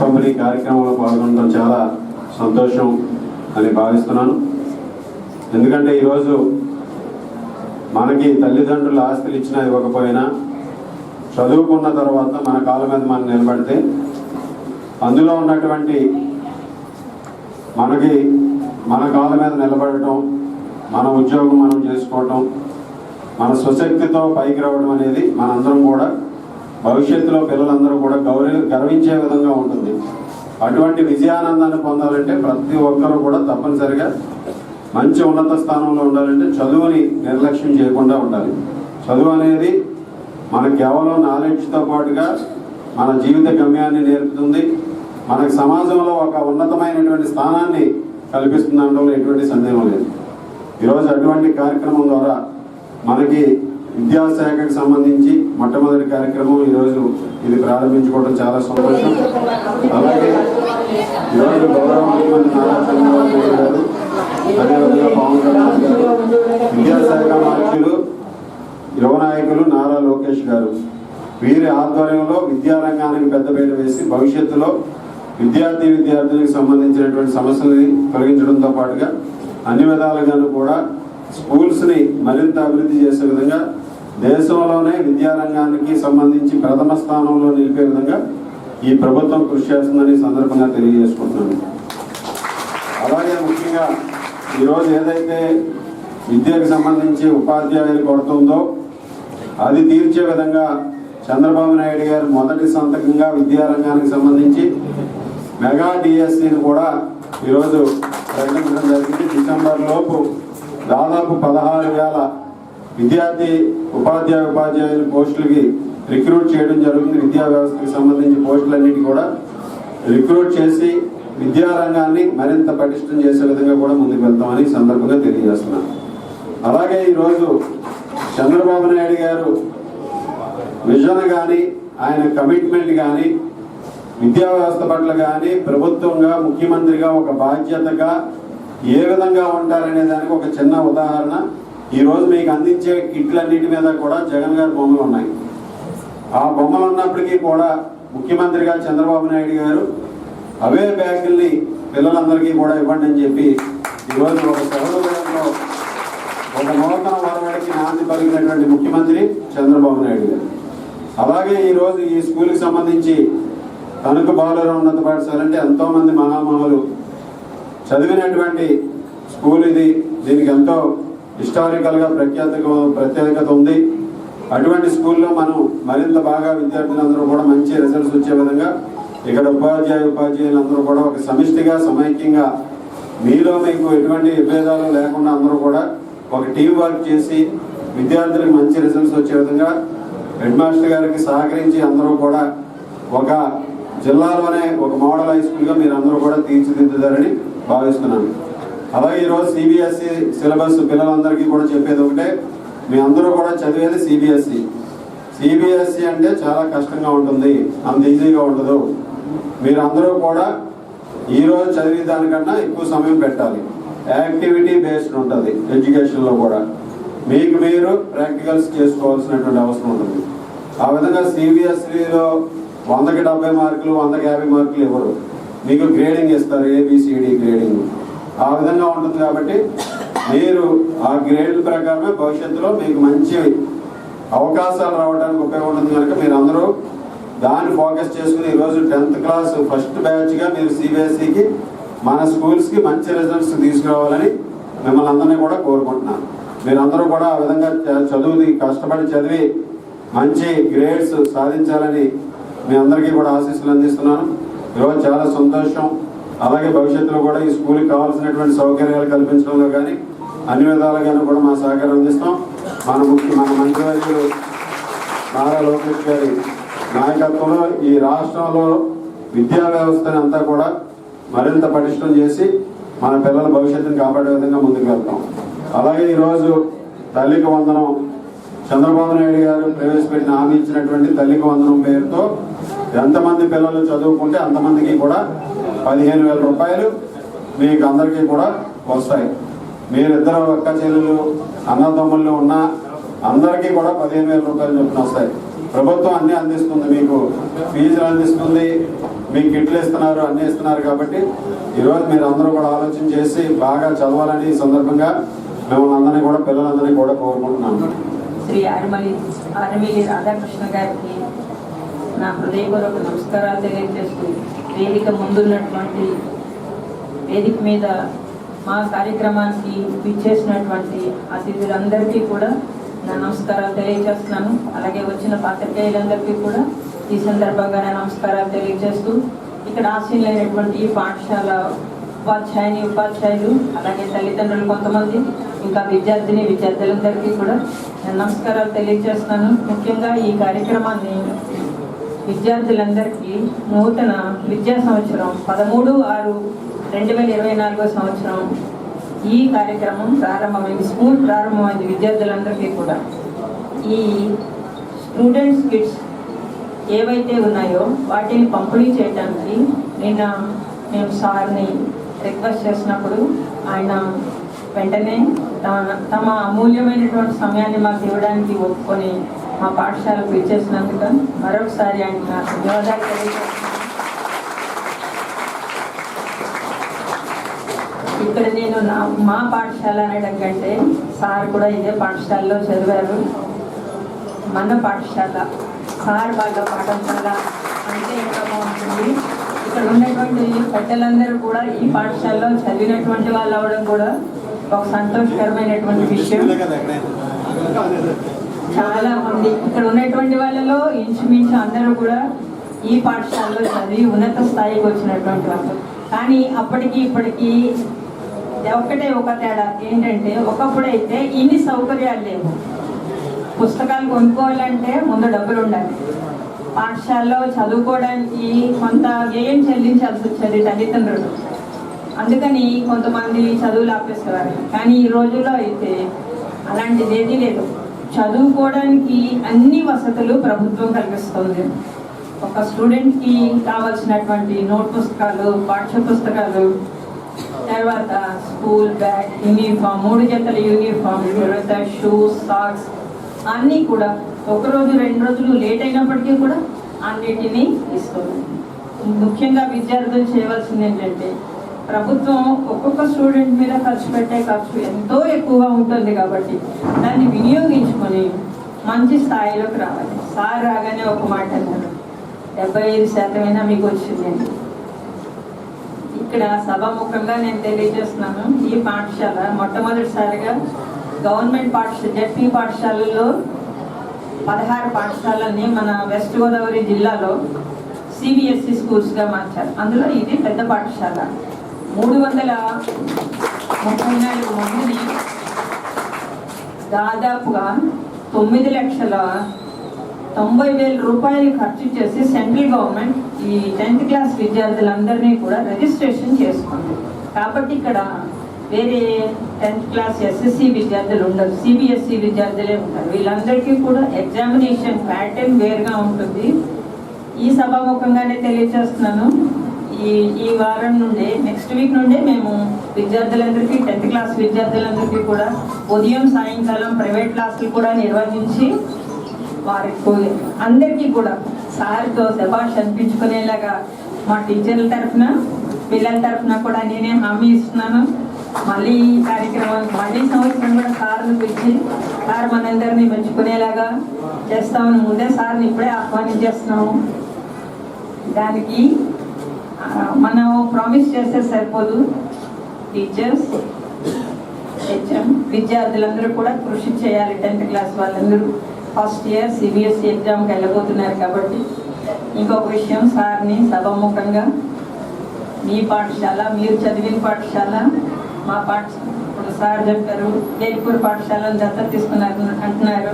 పంపిణీ కార్యక్రమంలో పాల్గొనడం చాలా సంతోషం అని భావిస్తున్నాను. ఎందుకంటే ఈరోజు మనకి తల్లిదండ్రులు ఆస్తులు ఇచ్చినా ఇవ్వకపోయినా చదువుకున్న తర్వాత మన కాళ్ళ మీద మనం నిలబడితే అందులో ఉన్నటువంటి మనకి మన కాళ్ళ మీద నిలబడటం, మన ఉద్యోగం మనం చేసుకోవటం, మన స్వశక్తితో పైకి రావడం అనేది మనందరం కూడా భవిష్యత్తులో పిల్లలందరూ కూడా గర్వించే విధంగా ఉంటుంది. అటువంటి విజయానందాన్ని పొందాలంటే ప్రతి ఒక్కరూ కూడా తప్పనిసరిగా మంచి ఉన్నత స్థానంలో ఉండాలంటే చదువుని నిర్లక్ష్యం చేయకుండా ఉండాలి. చదువు అనేది మనకు కేవలం నాలెడ్జ్తో పాటుగా మన జీవిత గమ్యాన్ని నేర్పుతుంది, మనకు సమాజంలో ఒక ఉన్నతమైనటువంటి స్థానాన్ని కల్పిస్తుంది అనడంలో ఎటువంటి సందేహం లేదు. ఈరోజు అటువంటి కార్యక్రమం ద్వారా మనకి విద్యాశాఖకు సంబంధించి మొట్టమొదటి కార్యక్రమం ఈరోజు ఇది ప్రారంభించుకోవడం చాలా సంతోషం. అలాగే ఈరోజు గౌరవ ముఖ్యమంత్రి నారా చంద్రబాబు నాయుడు గారు, అదేవిధంగా పవన్ కళ్యాణ్ గారు, విద్యాశాఖ మంత్రులు యువ నాయకులు నారా లోకేష్ గారు, వీరి ఆధ్వర్యంలో విద్యారంగానికి పెద్దపీట వేసి భవిష్యత్తులో విద్యార్థులకు సంబంధించినటువంటి సమస్యలని తొలగించడంతో పాటుగా అన్ని విధాలుగాను కూడా స్కూల్స్ని మరింత అభివృద్ధి చేసే విధంగా దేశంలోనే విద్యారంగానికి సంబంధించి ప్రథమ స్థానంలో నిలిపే విధంగా ఈ ప్రభుత్వం కృషి చేస్తుందని సందర్భంగా తెలియజేసుకుంటున్నాను. అలాగే ముఖ్యంగా ఈరోజు ఏదైతే విద్యకు సంబంధించి ఉపాధ్యాయులు కొడుతుందో అది తీర్చే విధంగా చంద్రబాబు నాయుడు గారు మొదటి సంతకంగా విద్యారంగానికి సంబంధించి మెగా డిఎస్సిని కూడా ఈరోజు ప్రకటించడం జరిగింది. డిసెంబర్ లోపు దాదాపు 16,000 ఉపాధ్యాయుల పోస్టులకి రిక్రూట్ చేయడం జరుగుతుంది. విద్యా వ్యవస్థకి సంబంధించి పోస్టులన్నిటి కూడా రిక్రూట్ చేసి విద్యారంగాన్ని మరింత పటిష్టం చేసే విధంగా కూడా ముందుకు వెళ్తామని సందర్భంగా తెలియజేస్తున్నాను. అలాగే ఈరోజు చంద్రబాబు నాయుడు గారు విజన్ కానీ ఆయన కమిట్మెంట్ కానీ విద్యా వ్యవస్థ పట్ల కానీ ప్రభుత్వంగా ముఖ్యమంత్రిగా ఒక బాధ్యతగా ఏ విధంగా ఉంటారనే దానికి ఒక చిన్న ఉదాహరణ ఈరోజు మీకు అందించే కిట్లన్నిటి మీద కూడా జగన్ గారి బొమ్మలు ఉన్నాయి. ఆ బొమ్మలు ఉన్నప్పటికీ కూడా ముఖ్యమంత్రిగా చంద్రబాబు నాయుడు గారు అవే బ్యాగుల్ని పిల్లలందరికీ కూడా ఇవ్వండి అని చెప్పి ఈరోజు ఒక సౌలభ్యంలో ఒక నూతన వరవడికి నాంది పలికినటువంటి ముఖ్యమంత్రి చంద్రబాబు నాయుడు గారు. అలాగే ఈరోజు ఈ స్కూల్కి సంబంధించి తణుకు బాలుర ఉన్నత పాఠశాల అంటే ఎంతోమంది మహామహులు చదివినటువంటి స్కూల్ ఇది. దీనికి ఎంతో హిస్టారికల్గా ప్రత్యేకత ఉంది. అటువంటి స్కూల్లో మనం మరింత బాగా విద్యార్థులందరూ కూడా మంచి రిజల్ట్స్ వచ్చే విధంగా ఇక్కడ ఉపాధ్యాయులందరూ కూడా ఒక సమిష్టిగా సమైక్యంగా మీలో మీకు ఎటువంటి విభేదాలు లేకుండా అందరూ కూడా ఒక టీం వర్క్ చేసి విద్యార్థులకు మంచి రిజల్ట్స్ వచ్చే విధంగా హెడ్ మాస్టర్ గారికి సహకరించి అందరూ కూడా ఒక జిల్లాలోనే ఒక మోడల్ హై స్కూల్గా మీరు అందరూ కూడా తీర్చిదిద్దుతారని భావిస్తున్నాను. అలాగే ఈరోజు సిబిఎస్ఈ సిలబస్ పిల్లలందరికీ కూడా చెప్పేది ఒకటే, మీ అందరూ కూడా చదివేది సిబిఎస్ఈ అంటే చాలా కష్టంగా ఉంటుంది, అంత ఈజీగా ఉండదు. మీరందరూ కూడా ఈరోజు చదివే దానికన్నా ఎక్కువ సమయం పెట్టాలి. యాక్టివిటీ బేస్డ్ ఉంటుంది ఎడ్యుకేషన్లో కూడా. మీకు మీరు ప్రాక్టికల్స్ చేసుకోవాల్సినటువంటి అవసరం ఉంటుంది. ఆ విధంగా సిబిఎస్ఈలో 100కి 70 మార్కులు 100కి 50 మార్కులు ఇవ్వరు, మీకు గ్రేడింగ్ ఇస్తారు, ఏబిసిడి గ్రేడింగ్. ఆ విధంగా ఉంటుంది కాబట్టి మీరు ఆ గ్రేడ్ల ప్రకారమే భవిష్యత్తులో మీకు మంచి అవకాశాలు రావడానికి ఉపయోగపడుతుంది కనుక మీరు అందరూ దాన్ని ఫోకస్ చేసుకుని ఈరోజు 10th క్లాస్ ఫస్ట్ బ్యాచ్గా మీరు సిబిఎస్ఈకి మన స్కూల్స్కి మంచి రిజల్ట్స్ తీసుకురావాలని మిమ్మల్ని అందరినీ కూడా కోరుకుంటున్నాను. మీరందరూ కూడా ఆ విధంగా కష్టపడి చదివి మంచి గ్రేడ్స్ సాధించాలని మీ అందరికీ కూడా ఆశీస్సులు అందిస్తున్నాను. ఈరోజు చాలా సంతోషం. అలాగే భవిష్యత్తులో కూడా ఈ స్కూల్కి కావాల్సినటువంటి సౌకర్యాలు కల్పించడంలో కానీ అన్ని విధాలుగాను కూడా మా సహకారం అందిస్తాం. మన మంత్రివర్యులు నారా లోకేష్ గారి నాయకత్వంలో ఈ రాష్ట్రంలో విద్యా వ్యవస్థని అంతా కూడా మరింత పటిష్టం చేసి మన పిల్లల భవిష్యత్తుని కాపాడే విధంగా ముందుకు వెళ్తాం. అలాగే ఈరోజు తల్లికి వందనం చంద్రబాబు నాయుడు గారు ప్రవేశపెట్టిన హామీ ఇచ్చినటువంటి తల్లికి వందనం పేరుతో ఎంతమంది పిల్లలు చదువుకుంటే అంతమందికి కూడా 15,000 రూపాయలు మీకు అందరికీ కూడా వస్తాయి. మీరిద్దరు అక్క చెల్లెలు అన్నదమ్ముళ్ళు ఉన్న అందరికీ కూడా 15,000 రూపాయలు చొప్పున వస్తాయి. ప్రభుత్వం అన్నీ అందిస్తుంది, మీకు ఫీజులు అందిస్తుంది, మీకు కిట్లు ఇస్తున్నారు, అన్నీ ఇస్తున్నారు. కాబట్టి ఈరోజు మీరు అందరూ కూడా ఆలోచన చేసి బాగా చదవాలని ఈ సందర్భంగా మిమ్మల్ని అందరినీ కూడా పిల్లలందరినీ కూడా కోరుకుంటున్నాను. శ్రీ ఆర్మిలి రాధాకృష్ణ గారికి నా హృదయపూర్వక నమస్కారాలు తెలియజేస్తూ, వేదిక ముందున్నటువంటి వేదిక మీద మా కార్యక్రమానికి విచ్చేసినటువంటి అతిథులందరికీ కూడా నా నమస్కారాలు తెలియజేస్తున్నాను. అలాగే వచ్చిన పాత్రికేయులందరికీ కూడా ఈ సందర్భంగా నా నమస్కారాలు తెలియజేస్తూ, ఇక్కడ ఆశీనులైనటువంటి పాఠశాల ఉపాధ్యాయులు అలాగే తల్లిదండ్రులు కొంతమంది, ఇంకా విద్యార్థులందరికీ కూడా నేను నమస్కారాలు తెలియజేస్తున్నాను. ముఖ్యంగా ఈ కార్యక్రమాన్ని విద్యార్థులందరికీ నూతన విద్యా సంవత్సరం 13/6/2024 సంవత్సరం ఈ కార్యక్రమం ప్రారంభమైంది, స్కూల్ ప్రారంభమైంది. విద్యార్థులందరికీ కూడా ఈ స్టూడెంట్స్ కిట్స్ ఏవైతే ఉన్నాయో వాటిని పంపిణీ చేయడానికి నిన్న మేము సార్ని రిక్వెస్ట్ చేసినప్పుడు ఆయన వెంటనే తమ అమూల్యమైనటువంటి సమయాన్ని మాకు ఇవ్వడానికి ఒప్పుకొని మా పాఠశాలకు ఇచ్చేసినందుకు మరొకసారి ఆయనకు నా ధన్యవాదాలు తెలియజేస్తున్నాను. ఇక్కడ నేను మా పాఠశాల అనడం కంటే సార్ కూడా ఇదే పాఠశాలలో చదివారు. మన పాఠశాల సార్ బాగా పాఠశాల అంటే ఇంకా బాగుంటుంది. ఇక్కడ ఉన్నటువంటి పెద్దలందరూ కూడా ఈ పాఠశాలలో చదివినటువంటి వాళ్ళు అవడం కూడా ఒక సంతోషకరమైనటువంటి విషయం. చాలా మంది ఇక్కడ ఉన్నటువంటి వాళ్ళలో ఇంచుమించు అందరూ కూడా ఈ పాఠశాలలో చదివి ఉన్నత స్థాయికి వచ్చినటువంటి వాళ్ళు. కానీ అప్పటికి ఇప్పటికీ ఒక్కటే ఒక తేడా ఏంటంటే, ఒకప్పుడైతే ఇన్ని సౌకర్యాలు లేవు. పుస్తకాలు కొనుక్కోవాలంటే ముందు డబ్బులు ఉండాలి. పాఠశాలలో చదువుకోవడానికి కొంత వ్యయం చెల్లించాల్సి వచ్చేది తల్లిదండ్రులు. అందుకని కొంతమంది చదువులు ఆపేసేవారు. కానీ ఈ రోజుల్లో అయితే అలాంటిది ఏదీ లేదు. చదువుకోవడానికి అన్ని వసతులు ప్రభుత్వం కల్పిస్తుంది. ఒక స్టూడెంట్కి కావాల్సినటువంటి నోట్ పుస్తకాలు, పాఠ్య పుస్తకాలు, తర్వాత స్కూల్ బ్యాగ్, యూనిఫామ్, 3 జతల యూనిఫామ్, తర్వాత షూస్, సాక్స్ అన్నీ కూడా ఒకరోజు 2 రోజులు లేట్ అయినప్పటికీ కూడా అన్నిటినీ ఇస్తుంది. ముఖ్యంగా విద్యార్థులు చేయవలసింది ఏంటంటే, ప్రభుత్వం ఒక్కొక్క స్టూడెంట్ మీద ఖర్చు పెట్టే ఖర్చు ఎంతో ఎక్కువగా ఉంటుంది. కాబట్టి దాన్ని వినియోగించుకొని మంచి స్థాయిలోకి రావాలి. సార్ రాగానే ఒక మాట అన్నారు, 75% మీకు వచ్చిందండి. ఇక్కడ సభాముఖంగా నేను తెలియజేస్తున్నాను, ఈ పాఠశాల మొట్టమొదటిసారిగా గవర్నమెంట్ పాఠశాల జెడ్పీ పాఠశాలల్లో 16 పాఠశాలల్ని మన వెస్ట్ గోదావరి జిల్లాలో సిబిఎస్ఈ స్కూల్స్గా మార్చారు. అందులో ఇది పెద్ద పాఠశాల. 334 మందిని దాదాపుగా 9,90,000 రూపాయలు ఖర్చు చేసి సెంట్రల్ గవర్నమెంట్ ఈ 10th క్లాస్ విద్యార్థులందరినీ కూడా రిజిస్ట్రేషన్ చేసుకుంది. కాబట్టి ఇక్కడ వేరే 10th క్లాస్ ఎస్ఎస్సి విద్యార్థులు ఉండరు, సిబిఎస్ఈ విద్యార్థులే ఉంటారు. వీళ్ళందరికీ కూడా ఎగ్జామినేషన్ ప్యాటర్న్ వేరుగా ఉంటుంది. ఈ సభాముఖంగానే తెలియజేస్తున్నాను, ఈ వారం నుండే, నెక్స్ట్ వీక్ నుండే మేము విద్యార్థులందరికీ 10th క్లాస్ విద్యార్థులందరికీ కూడా ఉదయం సాయంకాలం ప్రైవేట్ క్లాసులు కూడా నిర్వహించి వారికి అందరికీ కూడా సార్తో శభాష్ అనిపించుకునేలాగా మా టీచర్ల తరఫున పిల్లల తరఫున కూడా నేనే హామీ ఇస్తున్నాను. మళ్ళీ ఈ కార్యక్రమానికి మళ్ళీ సంవత్సరం కూడా సార్ను పిలిచి సార్ మనందరినీ మెచ్చుకునేలాగా చేస్తామని ముందే సార్ని ఇప్పుడే ఆహ్వానించేస్తున్నాము. దానికి మనం ప్రామిస్ చేస్తే సరిపోదు. టీచర్స్, హెచ్ఎం, విద్యార్థులందరూ కూడా కృషి చేయాలి. 10th క్లాస్ వాళ్ళందరూ ఫస్ట్ ఇయర్ సిబిఎస్ఈ ఎగ్జామ్కి వెళ్ళబోతున్నారు. కాబట్టి ఇంకొక విషయం, సార్ని సభాముఖంగా మీ పాఠశాల, మీరు చదివిన పాఠశాల, మా పాఠశాల, ఇప్పుడు సార్ చెప్పారు జైపూర్ పాఠశాలను దత్తత తీసుకున్నారు అంటున్నారు.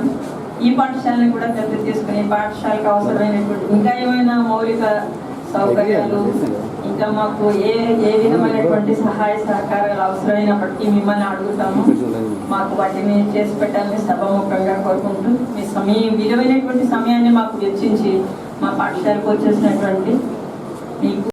ఈ పాఠశాలని కూడా దత్తత తీసుకుని పాఠశాలకు అవసరమైనటువంటి ఇంకా ఏమైనా మౌలిక సౌకర్యాలు, ఇంకా మాకు ఏ విధమైనటువంటి సహాయ సహకారాలు అవసరమైనప్పటికీ మిమ్మల్ని అడుగుతాము. మాకు వాటిని చేసి పెట్టాలని సభాముఖంగా కోరుకుంటూ, మీ విలువైనటువంటి సమయాన్ని మాకు వెచ్చించి మా పాఠశాలకు వచ్చేసినటువంటి మీకు